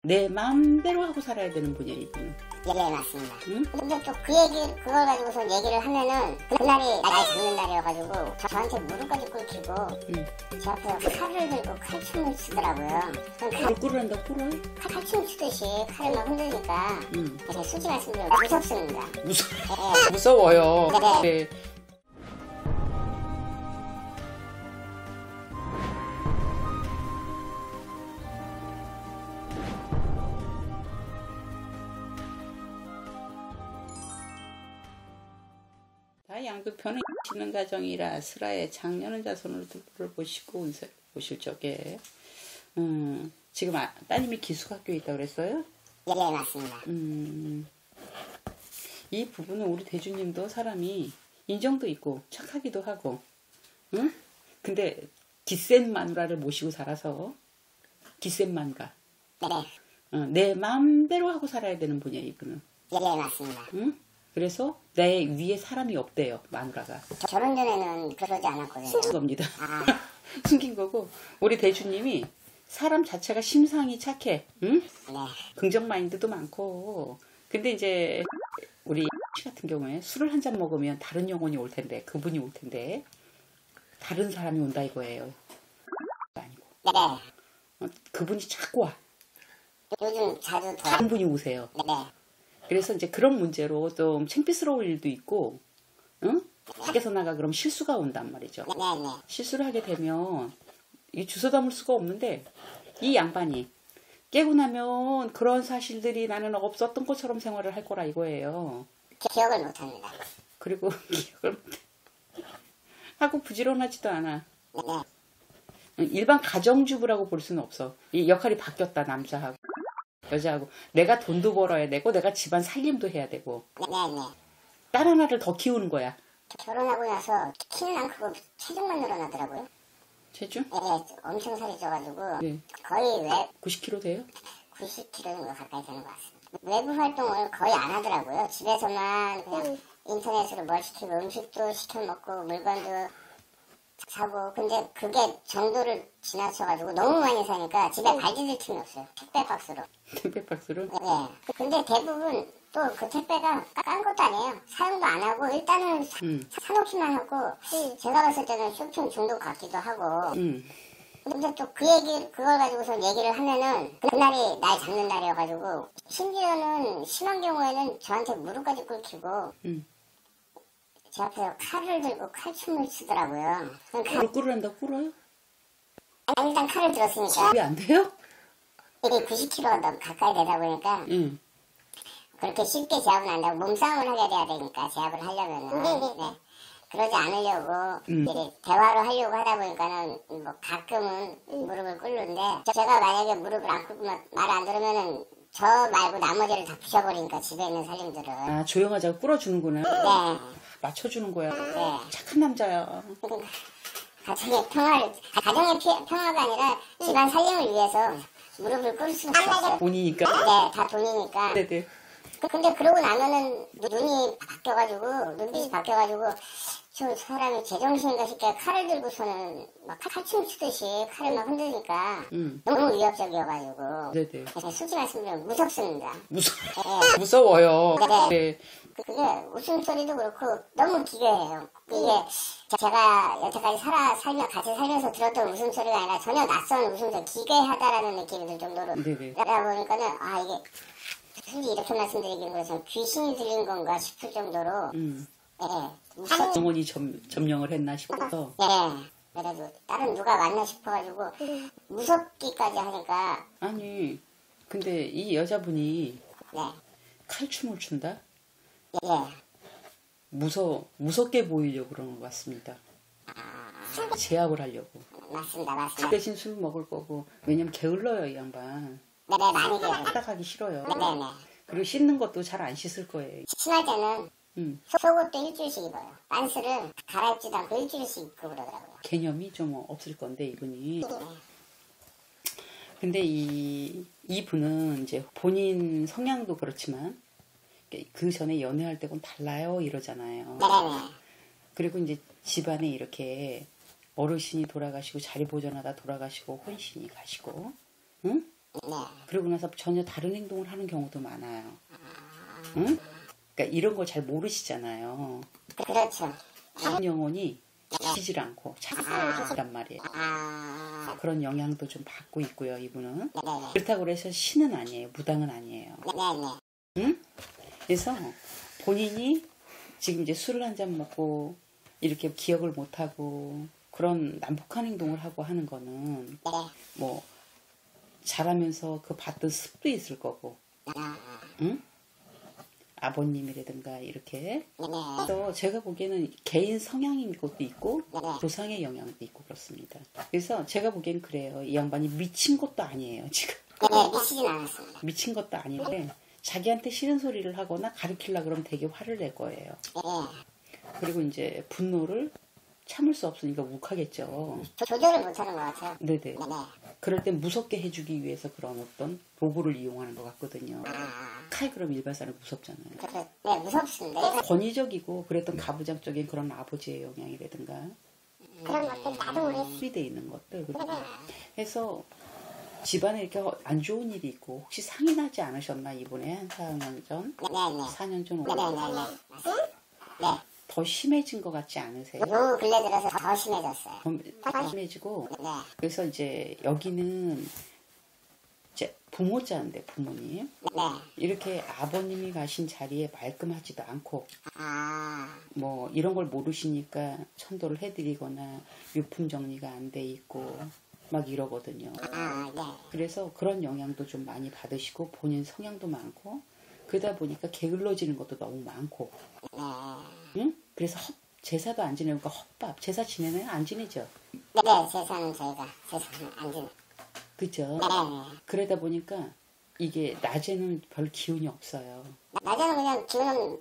내 마음대로 하고 살아야 되는 분이에요, 이분은. 예, 맞습니다. 응? 근데 또 그걸 가지고서 얘기를 하면은 그날이 날 잡는 날이어가지고 저한테 무릎까지 꿇히고 제 앞에서 칼을 들고 칼춤을 추더라고요. 뭘 꿇으란다, 꿇어요? 칼춤 추듯이 칼을 막 흔드니까 제가 솔직히 말씀드리면 무섭습니다. 무서워요. 네. 네. 양극편은 치는 가정이라 슬하에 작년은 자손을 두부를 보시고 운세를 보실 적에 지금 따님이 기숙학교에 있다고 그랬어요? 예, 맞습니다. 이 부분은 우리 대주님도 사람이 인정도 있고 착하기도 하고 응? 근데 기센 마누라를 모시고 살아서 기센 마누라 내 마음대로 하고 살아야 되는 분이에요, 이분은. 예, 맞습니다. 응? 그래서 내 위에 사람이 없대요, 마누라가. 결혼 전에는 그러지 않았거든요. 숨긴 겁니다. 숨긴 거고, 우리 대주님이 사람 자체가 심상이 착해. 응? 네. 긍정 마인드도 많고. 근데 이제 우리 같은 경우에 술을 한 잔 먹으면 다른 영혼이 올 텐데, 그분이 올 텐데 다른 사람이 온다 이거예요. 아니고. 네. 그분이 자꾸 와. 요즘 자주 다른 분이 오세요. 네. 그래서 이제 그런 문제로 좀 창피스러울 일도 있고, 응? 밖에서 나가 그럼 실수가 온단 말이죠. 네. 실수를 하게 되면 이 주워 담을 수가 없는데 이 양반이 깨고 나면 그런 사실들이 나는 없었던 것처럼 생활을 할 거라 이거예요. 기억을 못합니다. 그리고 기억을 못해. 하고 부지런하지도 않아. 네. 일반 가정주부라고 볼 수는 없어. 이 역할이 바뀌었다, 남자하고 여자하고. 내가 돈도 벌어야 되고 내가 집안 살림도 해야 되고 네. 딸 하나를 더 키우는 거야. 결혼하고 나서 키는 안 크고 체중만 늘어나더라고요. 체중? 네, 엄청 살이 쪄가지고 네. 거의 90kg 돼요? 90kg 정도 가까이 되는 것 같습니다. 외부 활동을 거의 안 하더라고요. 집에서만 그냥 인터넷으로 뭘 시키고 음식도 시켜 먹고 물건도 사고. 근데 그게 정도를 지나쳐가지고 너무 많이 사니까 집에 발디딜 틈이 없어요. 택배 박스로. 택배 박스로? 네. 근데 대부분 또 그 택배가 깐 것도 아니에요. 사용도 안 하고 일단은 사놓기만 하고 제가 봤을 때는 쇼핑 중독 같기도 하고. 근데 또 그걸 가지고서 얘기를 하면은 그날이 날 잡는 날이어가지고 심지어는 심한 경우에는 저한테 무릎까지 꿇히고 제 앞에서 칼을 들고 칼춤을 추더라고요. 뭘 꿇으란다, 꿇어요? 일단 칼을 들었으니까 왜 안 돼요? 이게 90kg 가까이 되다 보니까 그렇게 쉽게 제압은 안 되고 몸싸움을 하게 돼야 되니까 제압을 하려면은 네. 그러지 않으려고 이렇게 대화로 하려고 하다 보니까는 뭐 가끔은 무릎을 꿇는데 제가 만약에 무릎을 안 꿇고 말 안 들으면은 저 말고 나머지를 다 부셔버리니까 집에 있는 살림들을. 아, 조용하자고 꿇어주는구나. 네. 맞춰주는 거야. 네. 착한 남자야. 가정의 평화가 아니라 집안 살림을 위해서 무릎을 꿇을 수밖에 없어요. 돈이니까. 네, 다 돈이니까. 네네. 근데 그러고 나면은 눈이 바뀌어가지고 눈빛이 바뀌어가지고 저 사람이 제정신인가 싶게 칼을 들고서는 막 칼춤 추듯이 칼을 막 흔드니까 너무 위협적이어가지고. 네네. 솔직히 말씀드리면 무섭습니다. 무서워요. 네. 그게 웃음소리도 그렇고 너무 기괴해요. 이게 제가 여태까지 같이 살면서 들었던 웃음소리가 아니라 전혀 낯선 웃음소리, 기괴하다라는 느낌이 들 정도로. 네네. 그러다 보니까는 이게 솔직히 이렇게 말씀드리긴 그래서 귀신이 들린 건가 싶을 정도로. 영혼이 점령을 했나 싶어서. 네. 그래도 다른 누가 왔나 싶어가지고 무섭기까지 하니까. 아니, 근데 이 여자분이 네. 칼춤을 춘다? 예. 무섭게 보이려고 그러는 것 같습니다. 제압을 하려고. 맞습니다. 그 대신 술 먹을 거고. 왜냐면 게을러요, 이 양반. 네, 많이 게을러요. 딱딱하기 싫어요. 네네. 그리고 씻는 것도 잘 안 씻을 거예요. 심할 때는 속옷도 일주일씩 입어요. 빤스를 갈아입지도 않고 일주일씩 입고 그러더라고요. 개념이 좀 없을 건데, 이분이. 근데 이분은 이제 본인 성향도 그렇지만 그 전에 연애할 때는 달라요 이러잖아요. 네네. 그리고 이제 집안에 이렇게 어르신이 돌아가시고 자리 보존하다 돌아가시고 혼신이 가시고, 응? 네. 그러고 나서 전혀 다른 행동을 하는 경우도 많아요. 응? 그러니까 이런 걸 잘 모르시잖아요. 그렇죠. 영혼이 지질 않고 착하단 말이에요. 그런 영향도 좀 받고 있고요, 이분은. 네. 그렇다고 해서 신은 아니에요. 무당은 아니에요. 네. 응? 그래서 본인이 지금 이제 술을 한 잔 먹고 이렇게 기억을 못하고 그런 난폭한 행동을 하고 하는 거는 네. 뭐 자라면서 그 봤던 습도 있을 거고, 응? 아버님이라든가 이렇게. 그래서 제가 보기에는 개인 성향인 것도 있고 조상의 영향도 있고 그렇습니다. 그래서 제가 보기엔 그래요. 이 양반이 미친 것도 아니에요, 지금. 네, 미치진 않았습니다. 미친 것도 아닌데 자기한테 싫은 소리를 하거나 가르치려고 그러면 되게 화를 낼 거예요. 그리고 이제 분노를 참을 수 없으니까 욱하겠죠. 조절을 못하는 것 같아요. 네네. 네. 그럴 땐 무섭게 해주기 위해서 그런 어떤 도구를 이용하는 것 같거든요. 칼 그럼 일반 사람 무섭잖아요. 네, 무섭습니다. 권위적이고 그랬던 가부장적인 그런 아버지의 영향이라든가 그런 것들 나도 모르겠어요. 수비되어 있는 것들. 해서 집안에 이렇게 안 좋은 일이 있고 혹시 상이 나지 않으셨나 이번에 한 4년 전? 4년 전? 네. 더 심해진 것 같지 않으세요? 요 근래 들어서 더 심해졌어요. 더 심해지고 네. 그래서 이제 여기는 이제 부모자인데 부모님 네. 이렇게 아버님이 가신 자리에 말끔하지도 않고 아, 뭐 이런 걸 모르시니까 천도를 해드리거나 유품 정리가 안 돼 있고 막 이러거든요. 네. 그래서 그런 영향도 좀 많이 받으시고 본인 성향도 많고 그러다 보니까 게을러지는 것도 너무 많고 응? 그래서 제사도 안 지내니까 헛밥 제사 지내나요? 안 지내죠? 네, 제사는 저희가 제사는 안 지내. 그죠? 네. 그러다 보니까 이게 낮에는 별 기운이 없어요. 낮에는 그냥 기운은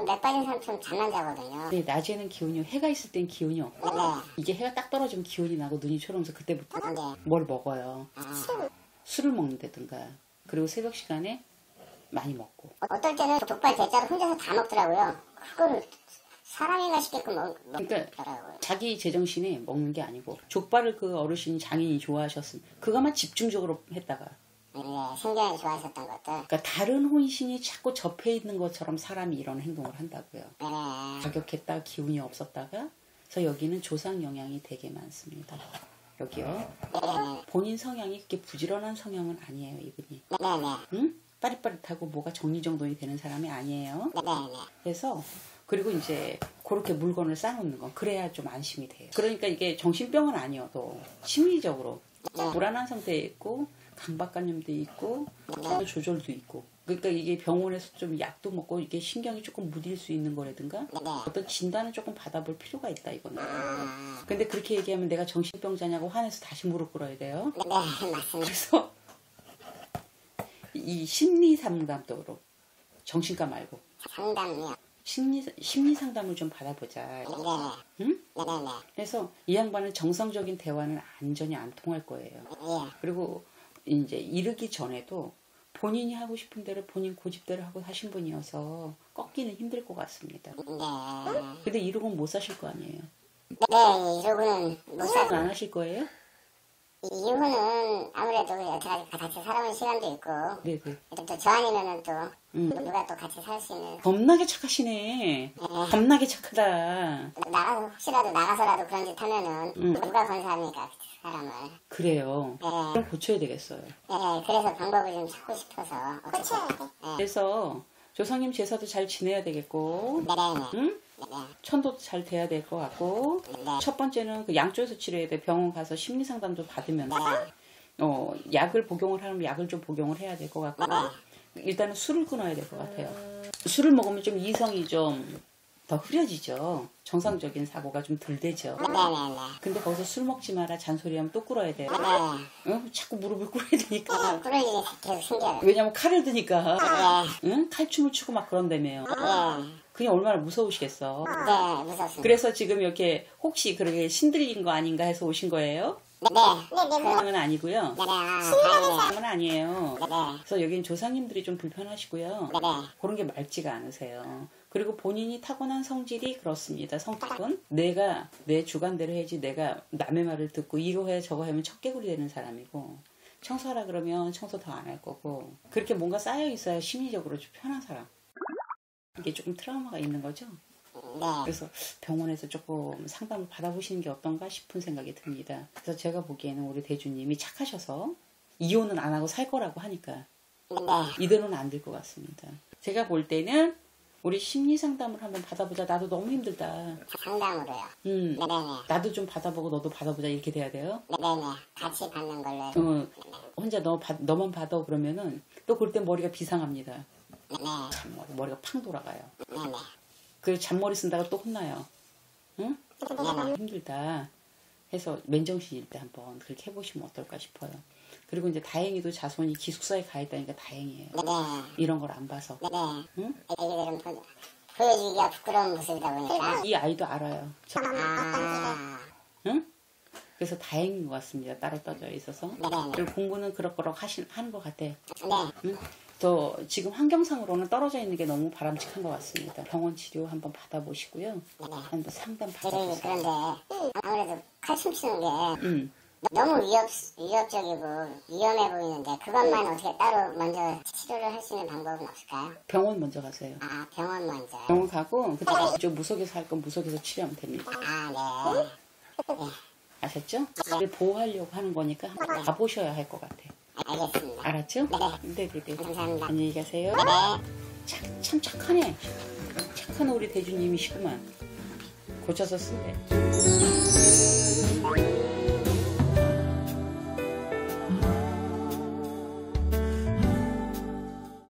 맥 빠진 사람처럼 잠만 자거든요. 네, 낮에는 기운이 해가 있을 땐 기운이 없고 이게 해가 딱 떨어지면 기운이 나고 눈이 초롱해서 그때부터 뭘 먹어요. 술을 먹는다든가 그리고 새벽 시간에 많이 먹고 어떨 때는 족발 대짜로 혼자서 다 먹더라고요. 그거를 사람인가 싶게끔 그러니까 먹더라고요. 자기 제정신에 먹는 게 아니고 족발을 그 어르신 장인이 좋아하셨으면 그것만 집중적으로 했다가 네, 신기하게 좋아하셨던 것들. 그러니까 다른 혼신이 자꾸 접해 있는 것처럼 사람이 이런 행동을 한다고요. 네. 가격했다 기운이 없었다가 그래서 여기는 조상 영향이 되게 많습니다. 여기요. 본인 성향이 그렇게 부지런한 성향은 아니에요, 이분이. 네네. 응? 빠릿빠릿하고 뭐가 정리정돈이 되는 사람이 아니에요. 네네. 그래서 그리고 이제 그렇게 물건을 쌓아놓는 건 그래야 좀 안심이 돼요. 그러니까 이게 정신병은 아니어도 심리적으로 불안한 상태에 있고 강박관념도 있고 조절도 있고 그러니까 이게 병원에서 좀 약도 먹고 이게 신경이 조금 무딜 수 있는 거라든가 어떤 진단을 조금 받아볼 필요가 있다 이거는. 근데 그렇게 얘기하면 내가 정신병자냐고 화내서 다시 무릎 꿇어야 돼요. 네, 맞습니다. 그래서 이 심리 상담도로 정신과 말고 상담이요. 심리 상담을 좀 받아보자. 네네. 응? 네네. 그래서 이 양반은 정상적인 대화는 완전히 안 통할 거예요. 예. 그리고 이제 이르기 전에도 본인이 하고 싶은 대로 본인 고집대로 하고 하신 분이어서 꺾기는 힘들 것 같습니다. 네. 근데 이러고는 못 사실 거 아니에요. 네, 이러고는 못 살. 안 하실 거예요? 이후는 아무래도 여태까지 같이 살아온 시간도 있고 네네. 또 저 아니면은 또 누가 또 같이 살 수 있는 겁나게 착하시네. 겁나게 착하다. 나가서 혹시라도 나가서라도 그런 짓 하면은 누가 건사합니까 사람을. 그래요. 네. 그럼 고쳐야 되겠어요. 네, 그래서 방법을 좀 찾고 싶어서 고쳐야 돼. 그래서 조상님 제사도 잘 지내야 되겠고, 네네. 응? 네. 천도도 잘 돼야 될 것 같고, 첫 번째는 그 양쪽에서 치료해야 돼. 병원 가서 심리 상담 좀 받으면서, 약을 복용을 하면 약을 좀 복용을 해야 될 것 같고, 일단은 술을 끊어야 될 것 같아요. 술을 먹으면 좀 이성이 좀 더 흐려지죠. 정상적인 사고가 좀 덜 되죠. 네네네. 근데 거기서 술 먹지 마라 잔소리하면 또 꿇어야 돼요. 자꾸 무릎을 꿇어야 되니까. 그런 일이 계속 생겨요. 왜냐면 칼을 드니까. 응? 칼춤을 추고 막 그런다며요. 그게 얼마나 무서우시겠어. 네, 무섭습니다. 그래서 지금 이렇게 혹시 그렇게 신들린 거 아닌가 해서 오신 거예요? 네. 그건 아니고요. 다행이네요. 그건 아니에요. 그래서 여기는 조상님들이 좀 불편하시고요. 네. 그런 게 맑지가 않으세요. 그리고 본인이 타고난 성질이 그렇습니다. 성격은 내가 내 주관대로 해야지 내가 남의 말을 듣고 이거 해 저거 하면 척개구리 되는 사람이고 청소하라 그러면 청소 더 안 할 거고 그렇게 뭔가 쌓여 있어야 심리적으로 좀 편한 사람. 이게 조금 트라우마가 있는 거죠. 네. 그래서 병원에서 조금 상담을 받아보시는 게 어떤가 싶은 생각이 듭니다. 그래서 제가 보기에는 우리 대주님이 착하셔서 이혼은 안 하고 살 거라고 하니까 네. 이대로는 안 될 것 같습니다. 제가 볼 때는 우리 심리 상담을 한번 받아보자. 나도 너무 힘들다. 상담으로요? 네네. 나도 좀 받아보고 너도 받아보자 이렇게 돼야 돼요? 네네. 같이 받는 걸로 해서. 혼자 너만 받아 그러면은 또 그럴 때 머리가 비상합니다. 네. 머리가 팡 돌아가요. 네네. 그 잔머리 쓴다가 또 혼나요. 응? 힘들다 해서 맨정신일 때 한번 그렇게 해보시면 어떨까 싶어요. 그리고 이제 다행히도 자손이 기숙사에 가 있다니까 다행이에요. 네. 이런 걸 안 봐서. 네. 응? 애기들은 보여주기가 부끄러운 모습이다 보니까. 이 아이도 알아요. 아. 응? 그래서 다행인 것 같습니다. 따로 떠져 있어서. 네. 그리고 공부는 그럭그럭 하는 것 같아. 네. 응? 저 지금 환경상으로는 떨어져 있는 게 너무 바람직한 것 같습니다. 병원 치료 한번 받아보시고요. 네. 한번 상담 그런데 받아보세요. 아무래도 칼춤 치는 게 너무 위협적이고 위험해 보이는데 그것만 어떻게 따로 먼저 치료를 할 수 있는 방법은 없을까요? 병원 먼저 가세요. 아, 병원 먼저. 병원 가고 그다음에 좀 무속에서 할 건 무속에서 치료하면 됩니다. 아, 네. 네. 아셨죠? 우리 보호하려고 하는 거니까 한번 가보셔야 할 것 같아. 알겠습니다. 알았죠? 네. 네. 감사합니다. 안녕히 가세요. 네. 참 착하네. 착한 우리 대주님이시구만. 고쳐서 쓴대.